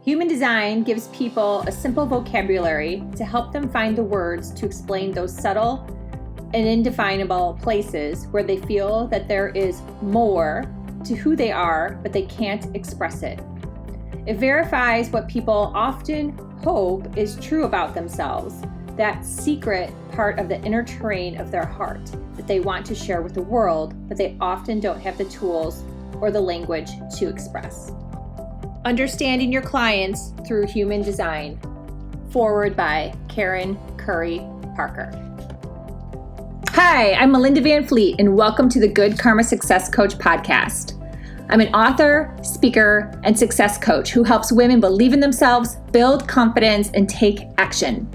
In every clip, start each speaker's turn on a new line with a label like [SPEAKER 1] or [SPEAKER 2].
[SPEAKER 1] Human design gives people a simple vocabulary to help them find the words to explain those subtle and indefinable places where they feel that there is more to who they are, but they can't express it. It verifies what people often hope is true about themselves, that secret part of the inner terrain of their heart that they want to share with the world, but they often don't have the tools or the language to express. Understanding Your Clients Through Human Design, forward by Karen Curry Parker. Hi, I'm Melinda Van Fleet, and welcome to the Good Karma Success Coach podcast. I'm an author, speaker, and success coach who helps women believe in themselves, build confidence, and take action.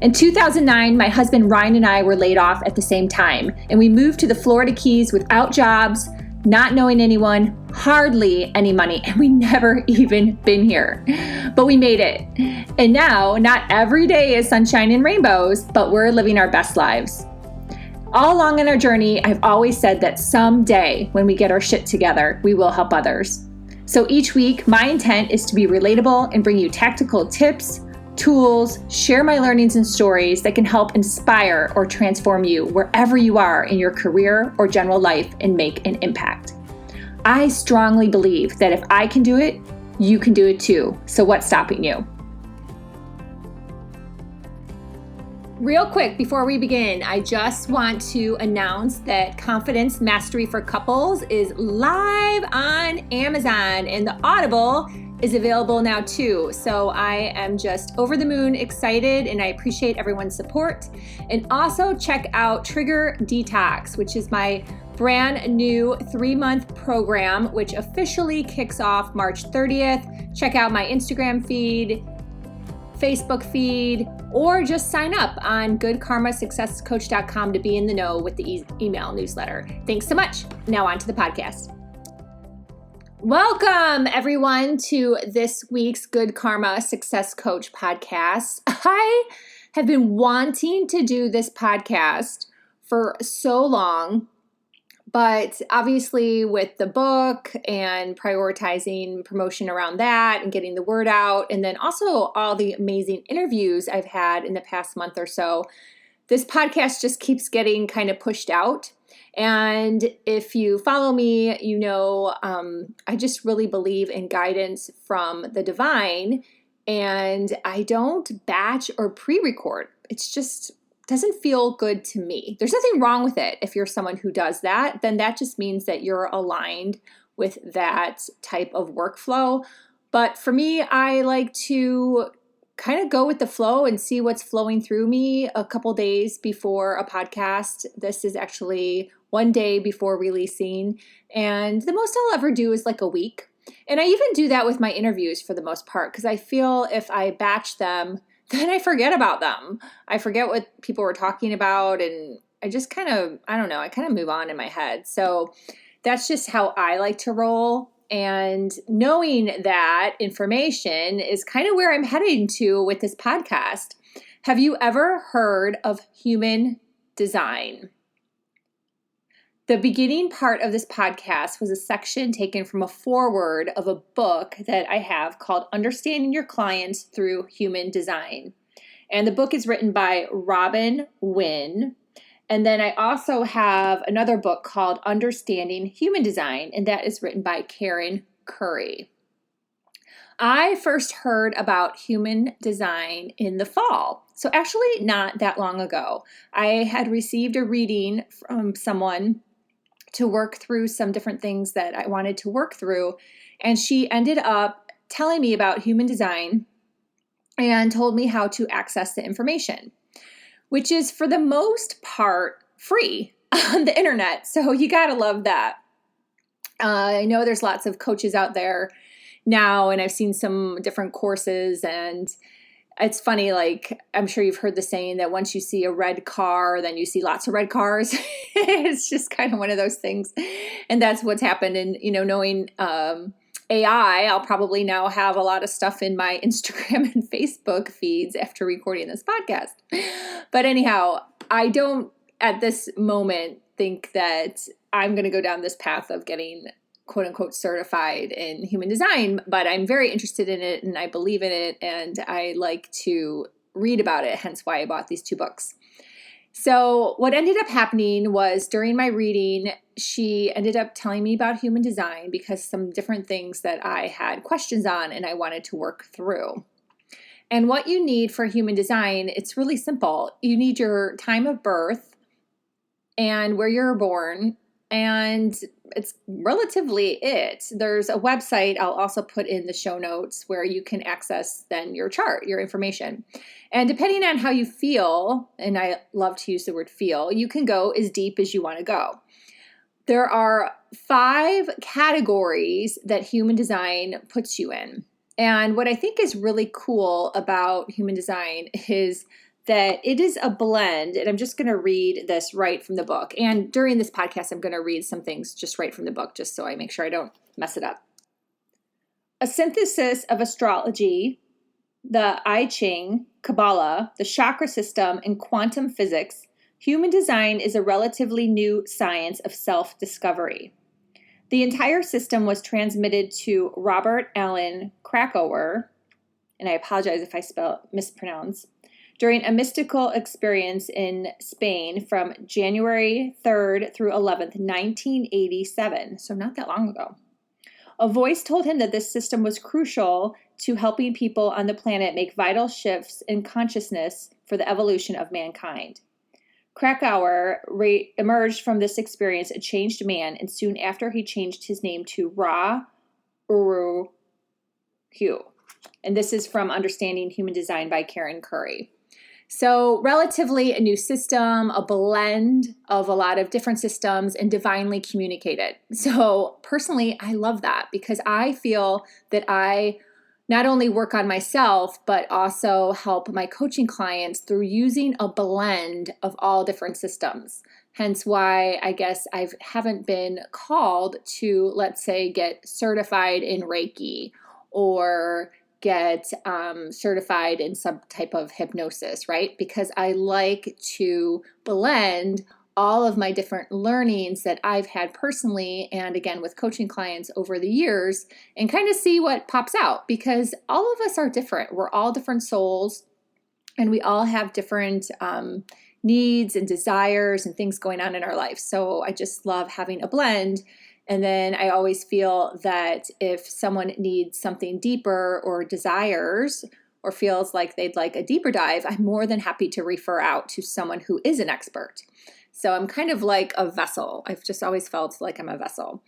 [SPEAKER 1] In 2009, my husband Ryan and I were laid off at the same time, and we moved to the Florida Keys without jobs, not knowing anyone, hardly any money, and we never even been here. But we made it. And now, not every day is sunshine and rainbows, but we're living our best lives. All along in our journey, I've always said that someday, when we get our shit together, we will help others. So each week, my intent is to be relatable and bring you tactical tips, tools, share my learnings and stories that can help inspire or transform you wherever you are in your career or general life and make an impact. I strongly believe that if I can do it, you can do it too. So what's stopping you? Real quick, before we begin, I just want to announce that Confidence Mastery for Couples is live on Amazon, and the Audible is available now too. So I am just over the moon excited, and I appreciate everyone's support. And also check out Trigger Detox, which is my brand new 3-month program, which officially kicks off March 30th. Check out my Instagram feed, Facebook feed, or just sign up on goodkarmasuccesscoach.com to be in the know with the email newsletter. Thanks so much. Now on to the podcast. Welcome, everyone, to this week's Good Karma Success Coach podcast. I have been wanting to do this podcast for so long, but obviously with the book and prioritizing promotion around that and getting the word out, and then also all the amazing interviews I've had in the past month or so, this podcast just keeps getting kind of pushed out. And if you follow me, you know I just really believe in guidance from the divine, and I don't batch or pre-record. It's just doesn't feel good to me. There's nothing wrong with it. If you're someone who does that, then that just means that you're aligned with that type of workflow. But for me, I like to kind of go with the flow and see what's flowing through me a couple days before a podcast. This is actually one day before releasing, and the most I'll ever do is like a week. And I even do that with my interviews for the most part, because I feel if I batch them, then I forget about them. I forget what people were talking about, and I just kind of, I kind of move on in my head. So that's just how I like to roll. And knowing that information is kind of where I'm heading to with this podcast. Have you ever heard of human design? The beginning part of this podcast was a section taken from a foreword of a book that I have called Understanding Your Clients Through Human Design. And the book is written by Winn. And then I also have another book called Understanding Human Design, and that is written by Karen Curry. I first heard about human design in the fall. So actually not that long ago. I had received a reading from someone to work through some different things that I wanted to work through. And she ended up telling me about human design and told me how to access the information, which is for the most part free on the internet. So you gotta love that. I know there's lots of coaches out there now, and I've seen some different courses, and it's funny, like, I'm sure you've heard the saying that once you see a red car, then you see lots of red cars. It's just kind of one of those things. And that's what's happened. And, knowing AI, I'll probably now have a lot of stuff in my Instagram and Facebook feeds after recording this podcast. But anyhow, I don't at this moment think that I'm going to go down this path of getting quote unquote certified in human design, but I'm very interested in it and I believe in it and I like to read about it, hence why I bought these 2 books. So what ended up happening was during my reading, she ended up telling me about human design because some different things that I had questions on and I wanted to work through. And what you need for human design, it's really simple. You need your time of birth and where you're born, and it's relatively it. There's a website I'll also put in the show notes where you can access then your chart, your information. And depending on how you feel, and I love to use the word feel, you can go as deep as you want to go. There are 5 categories that human design puts you in. And what I think is really cool about human design is that it is a blend, and I'm just going to read this right from the book. And during this podcast, I'm going to read some things just right from the book, just so I make sure I don't mess it up. A synthesis of astrology, the I Ching, Kabbalah, the chakra system, and quantum physics, human design is a relatively new science of self-discovery. The entire system was transmitted to Robert Alan Krakauer, and I apologize if I mispronounce, during a mystical experience in Spain from January 3rd through 11th, 1987, so not that long ago. A voice told him that this system was crucial to helping people on the planet make vital shifts in consciousness for the evolution of mankind. Krakauer emerged from this experience a changed man, and soon after he changed his name to Ra Uru Hu. And this is from Understanding Human Design by Karen Curry. So relatively a new system, a blend of a lot of different systems and divinely communicated. So personally, I love that because I feel that I not only work on myself, but also help my coaching clients through using a blend of all different systems. Hence why I guess I haven't been called to, let's say, get certified in Reiki or get certified in some type of hypnosis, right? Because I like to blend all of my different learnings that I've had personally and again with coaching clients over the years and kind of see what pops out because all of us are different. We're all different souls and we all have different needs and desires and things going on in our life. So I just love having a blend. And then I always feel that if someone needs something deeper or desires or feels like they'd like a deeper dive, I'm more than happy to refer out to someone who is an expert. So I'm kind of like a vessel. I've just always felt like I'm a vessel.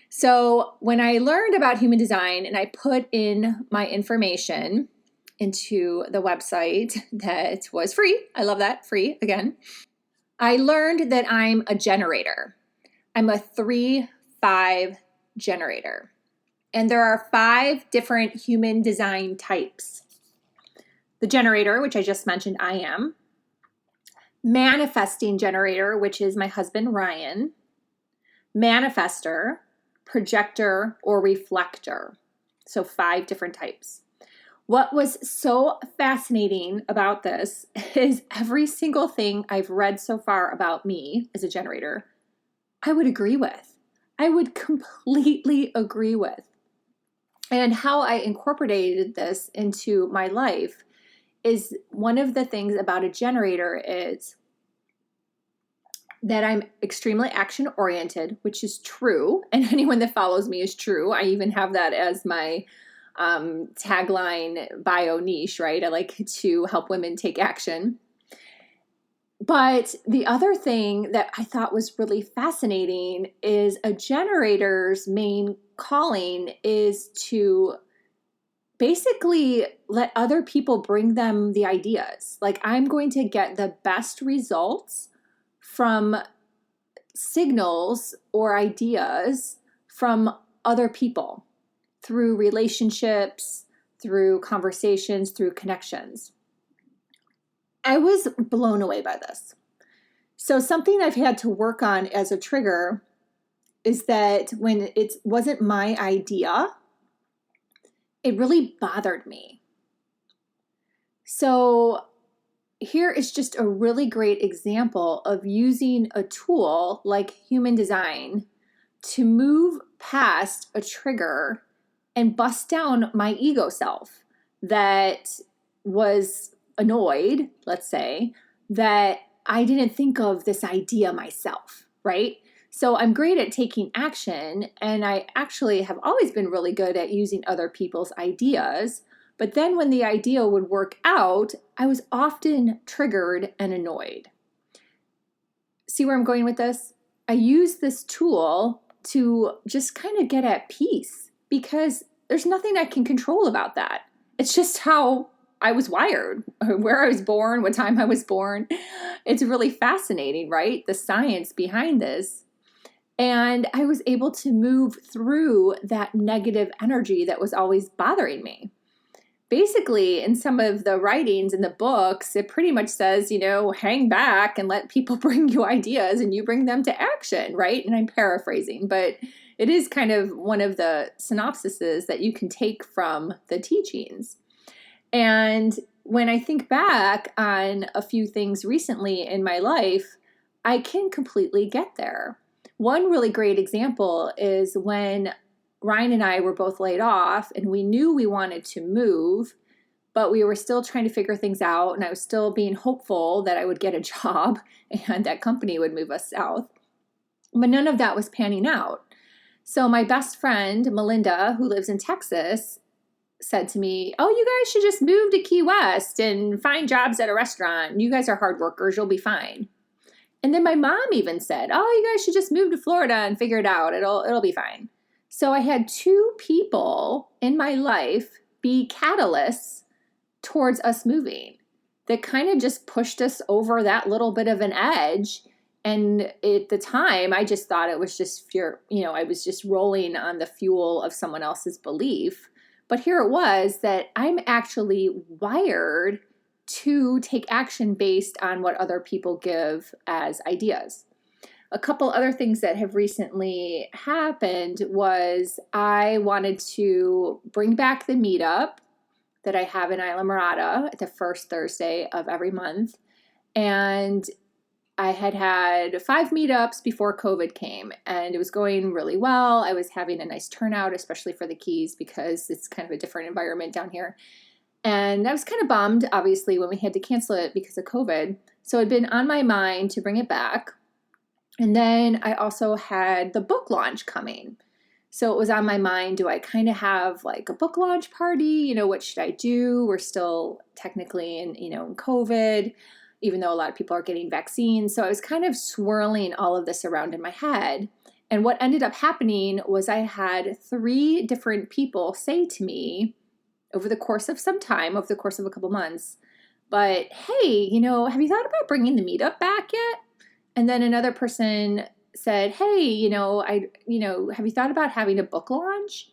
[SPEAKER 1] So when I learned about human design and I put in my information into the website that was free, I love that, free again, I learned that I'm a generator. I'm a 3-5 generator. And there are 5 different human design types. The generator, which I just mentioned I am. Manifesting generator, which is my husband Ryan. Manifester, projector, or reflector. So 5 different types. What was so fascinating about this is every single thing I've read so far about me as a generator, I would agree with. I would completely agree with. And how I incorporated this into my life is one of the things about a generator is that I'm extremely action-oriented, which is true. And anyone that follows me is true. I even have that as my tagline bio niche, right? I like to help women take action. But the other thing that I thought was really fascinating is a generator's main calling is to basically let other people bring them the ideas. Like I'm going to get the best results from signals or ideas from other people through relationships, through conversations, through connections. I was blown away by this. So something I've had to work on as a trigger is that when it wasn't my idea, it really bothered me. So here is just a really great example of using a tool like human design to move past a trigger and bust down my ego self that was annoyed, let's say, that I didn't think of this idea myself, right? So I'm great at taking action, and I actually have always been really good at using other people's ideas. But then when the idea would work out, I was often triggered and annoyed. See where I'm going with this? I use this tool to just kind of get at peace because there's nothing I can control about that. It's just how I was wired, where I was born, what time I was born. It's really fascinating, right? The science behind this. And I was able to move through that negative energy that was always bothering me. Basically, in some of the writings in the books, it pretty much says, hang back and let people bring you ideas and you bring them to action, right? And I'm paraphrasing, but it is kind of one of the synopsises that you can take from the teachings. And when I think back on a few things recently in my life, I can completely get there. One really great example is when Ryan and I were both laid off and we knew we wanted to move, but we were still trying to figure things out. And I was still being hopeful that I would get a job and that company would move us south. But none of that was panning out. So my best friend, Melinda, who lives in Texas, said to me, "Oh, you guys should just move to Key West and find jobs at a restaurant. You guys are hard workers. You'll be fine." And then my mom even said, "Oh, you guys should just move to Florida and figure it out. It'll be fine." So I had two people in my life be catalysts towards us moving that kind of just pushed us over that little bit of an edge. And at the time, I just thought it was just fear. I was just rolling on the fuel of someone else's belief. But here it was that I'm actually wired to take action based on what other people give as ideas. A couple other things that have recently happened was I wanted to bring back the meetup that I have in Isla Mirada at the first Thursday of every month. And I had 5 meetups before COVID came, and it was going really well. I was having a nice turnout, especially for the Keys, because it's kind of a different environment down here. And I was kind of bummed, obviously, when we had to cancel it because of COVID. So it had been on my mind to bring it back. And then I also had the book launch coming. So it was on my mind, do I kind of have like a book launch party? What should I do? We're still technically in COVID, even though a lot of people are getting vaccines. So I was kind of swirling all of this around in my head. And what ended up happening was I had 3 different people say to me over the course of some time, over the course of a couple months, but hey, have you thought about bringing the meetup back yet? And then another person said, hey, have you thought about having a book launch?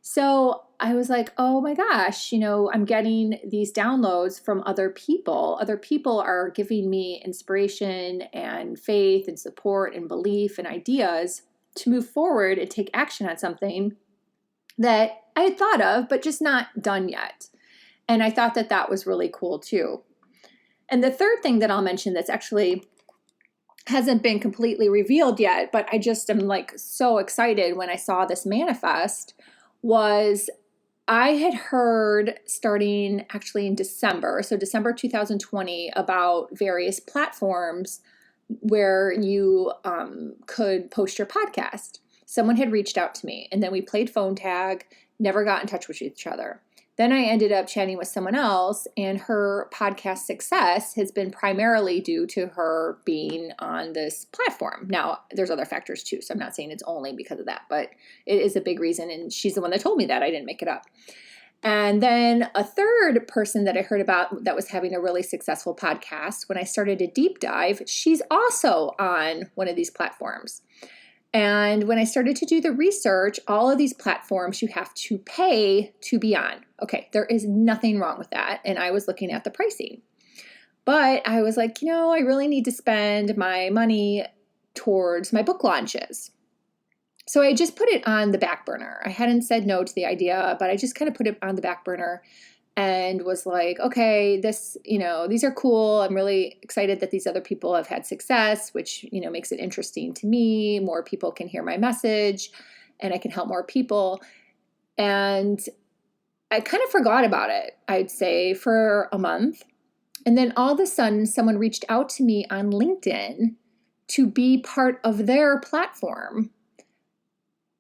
[SPEAKER 1] So I was like, oh my gosh, I'm getting these downloads from other people. Other people are giving me inspiration and faith and support and belief and ideas to move forward and take action on something that I had thought of, but just not done yet. And I thought that that was really cool too. And the third thing that I'll mention that's actually hasn't been completely revealed yet, but I just am like so excited when I saw this manifest, was I had heard starting actually in December, so December 2020, about various platforms where you could post your podcast. Someone had reached out to me, and then we played phone tag, never got in touch with each other. Then I ended up chatting with someone else, and her podcast success has been primarily due to her being on this platform. Now, there's other factors too, so I'm not saying it's only because of that, but it is a big reason, and she's the one that told me that. I didn't make it up. And then a third person that I heard about that was having a really successful podcast, when I started a deep dive, she's also on one of these platforms. And when I started to do the research, all of these platforms you have to pay to be on. Okay, there is nothing wrong with that. And I was looking at the pricing. But I was like, I really need to spend my money towards my book launches. So I just put it on the back burner. I hadn't said no to the idea, but I just kind of put it on the back burner. and was like, okay, this, these are cool. I'm really excited that these other people have had success, which, makes it interesting to me. More people can hear my message and I can help more people. And I kind of forgot about it, I'd say, for a month. And then all of a sudden, someone reached out to me on LinkedIn to be part of their platform.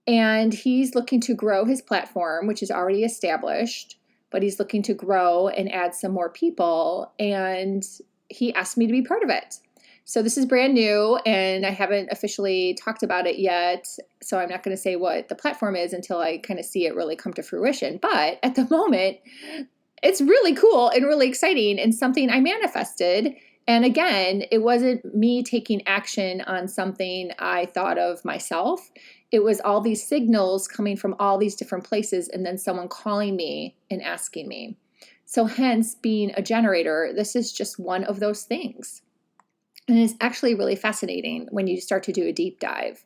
[SPEAKER 1] And he's looking to grow his platform, which is already established, but he's looking to grow and add some more people. And he asked me to be part of it. So this is brand new and I haven't officially talked about it yet. So I'm not going to say what the platform is until I kind of see it really come to fruition. But at the moment, it's really cool and really exciting and something I manifested. And again, it wasn't me taking action on something I thought of myself. It was all these signals coming from all these different places and then someone calling me and asking me. So hence, being a generator, this is just one of those things. And it's actually really fascinating when you start to do a deep dive.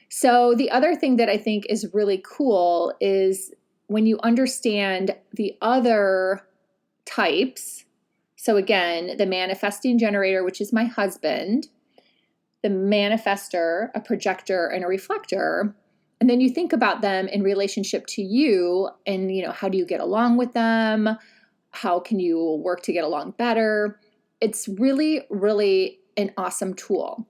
[SPEAKER 1] So the other thing that I think is really cool is when you understand the other types. So again, the manifesting generator, which is my husband, the manifester, a projector, and a reflector. And then you think about them in relationship to you and, how do you get along with them? How can you work to get along better? It's really, really an awesome tool.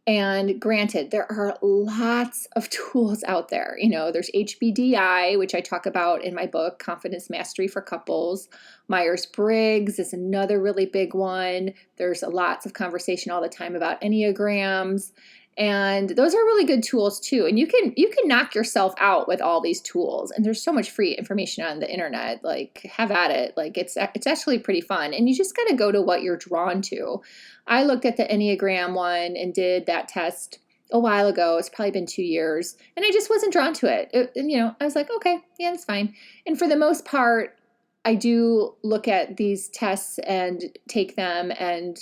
[SPEAKER 1] And granted, there are lots of tools out there. There's HBDI, which I talk about in my book, Confidence Mastery for Couples. Myers-Briggs is another really big one. There's lots of conversation all the time about Enneagrams. And those are really good tools too. And you can knock yourself out with all these tools. And there's so much free information on the internet. Like, have at it. Like, it's actually pretty fun. And you just got to go to what you're drawn to. I looked at the Enneagram one and did that test a while ago. It's probably been 2 years. And I just wasn't drawn to it. I was like, okay, yeah, that's fine. And for the most part, I do look at these tests and take them and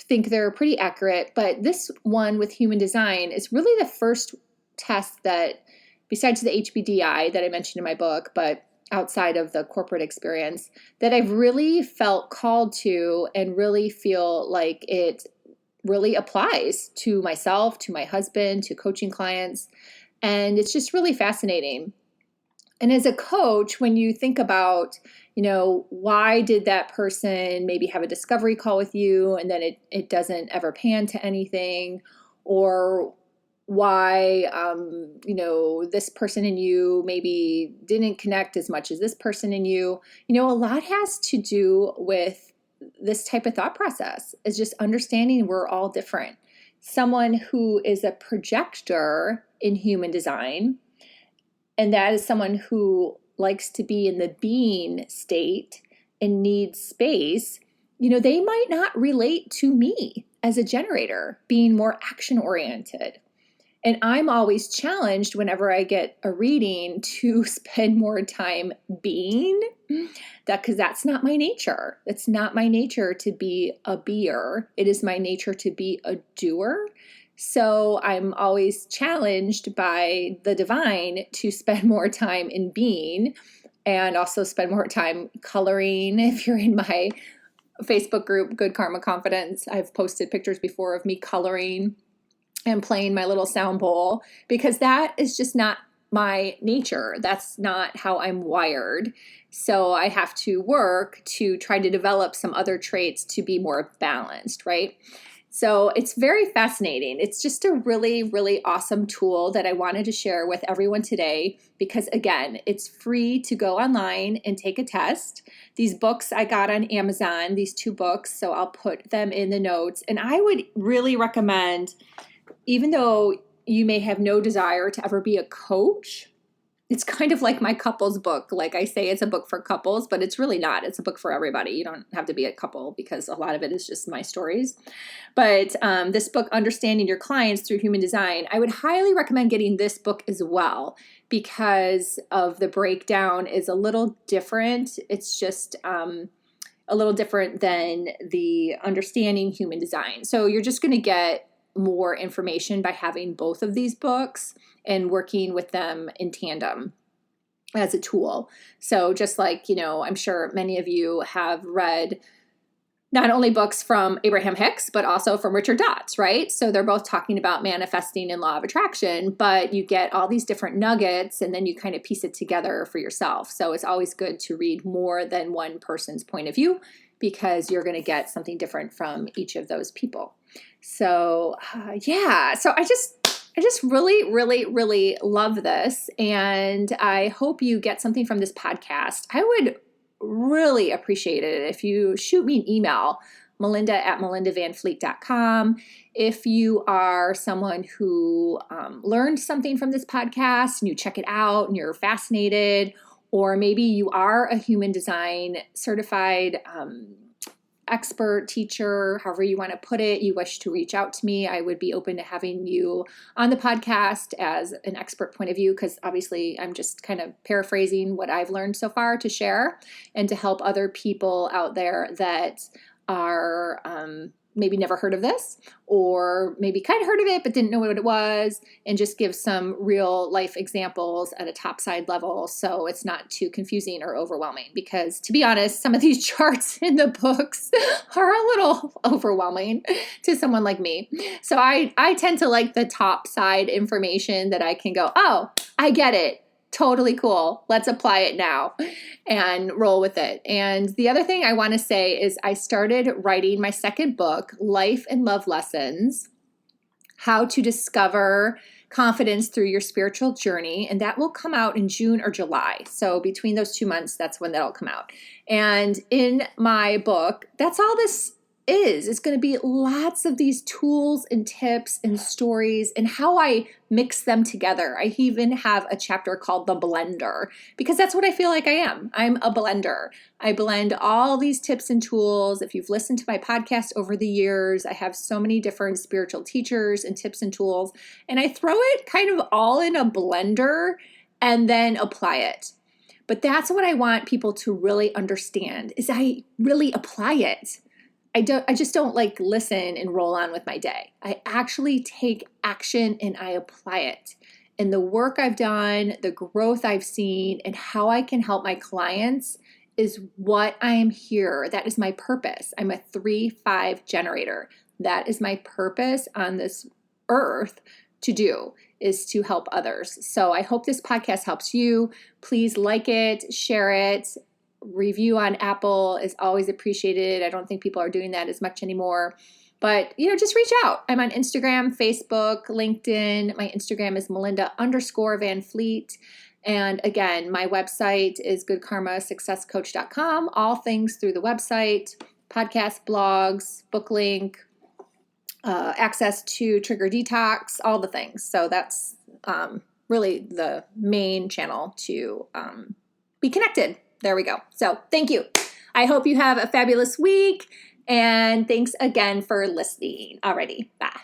[SPEAKER 1] think they're pretty accurate, but this one with human design is really the first test that, besides the HBDI that I mentioned in my book, but outside of the corporate experience, that I've really felt called to and really feel like it really applies to myself, to my husband, to coaching clients. And it's just really fascinating. And as a coach, when you think about, why did that person maybe have a discovery call with you and then it doesn't ever pan to anything, or why, this person and you maybe didn't connect as much as this person and you, a lot has to do with this type of thought process. Is just understanding we're all different. Someone who is a projector in human design, and that is someone who likes to be in the being state and needs space, they might not relate to me as a generator, being more action oriented. And I'm always challenged whenever I get a reading to spend more time being, because that's not my nature. It's not my nature to be a beer. It is my nature to be a doer. So I'm always challenged by the divine to spend more time in being and also spend more time coloring. If you're in my Facebook group, Good Karma Confidence, I've posted pictures before of me coloring and playing my little sound bowl, because that is just not my nature. That's not how I'm wired. So I have to work to try to develop some other traits to be more balanced, right? So it's very fascinating. It's just a really, really awesome tool that I wanted to share with everyone today because, again, it's free to go online and take a test. These books I got on Amazon, these 2 books, so I'll put them in the notes. And I would really recommend, even though you may have no desire to ever be a coach, it's kind of like my couples book. Like I say, it's a book for couples, but it's really not. It's a book for everybody. You don't have to be a couple because a lot of it is just my stories. But this book, Understanding Your Clients Through Human Design, I would highly recommend getting this book as well because of the breakdown is a little different. It's just a little different than the Understanding Human Design. So you're just going to get more information by having both of these books and working with them in tandem. as a tool. So just like, I'm sure many of you have read not only books from Abraham Hicks, but also from Richard Dotz, right? So they're both talking about manifesting and law of attraction, but you get all these different nuggets and then you kind of piece it together for yourself. So it's always good to read more than one person's point of view because you're going to get something different from each of those people. So so I just really, really, really love this. And I hope you get something from this podcast. I would really appreciate it if you shoot me an email, melinda@melindavanfleet.com. If you are someone who learned something from this podcast and you check it out and you're fascinated, or maybe you are a human design certified expert, teacher, however you want to put it, you wish to reach out to me, I would be open to having you on the podcast as an expert point of view, because obviously I'm just kind of paraphrasing what I've learned so far to share and to help other people out there that are maybe never heard of this, or maybe kind of heard of it but didn't know what it was, and just give some real life examples at a topside level so it's not too confusing or overwhelming. Because to be honest, some of these charts in the books are a little overwhelming to someone like me. So I tend to like the topside information that I can go, oh, I get it. Totally cool. Let's apply it now and roll with it. And the other thing I want to say is I started writing my second book, Life and Love Lessons, How to Discover Confidence Through Your Spiritual Journey. And that will come out in June or July. So between those 2 months, that's when that'll come out. And in my book, that's all this is. It's going to be lots of these tools and tips and stories and how I mix them together. I even have a chapter called The Blender, because that's what I feel like I am. I'm a blender. I blend all these tips and tools. If you've listened to my podcast over the years, I have so many different spiritual teachers and tips and tools, and I throw it kind of all in a blender and then apply it. But that's what I want people to really understand, is I really apply it. I just don't like listen and roll on with my day. I actually take action and I apply it. And the work I've done, the growth I've seen, and how I can help my clients is what I am here. That is my purpose. I'm a 3-5 generator. That is my purpose on this earth to do, is to help others. So I hope this podcast helps you. Please like it, share it. Review on Apple is always appreciated. I don't think people are doing that as much anymore. But, just reach out. I'm on Instagram, Facebook, LinkedIn. My Instagram is Melinda_Van And again, my website is goodkarmasuccesscoach.com. All things through the website, podcast, blogs, book link, access to Trigger Detox, all the things. So that's really the main channel to be connected. There we go. So thank you. I hope you have a fabulous week, and thanks again for listening. Alrighty, bye.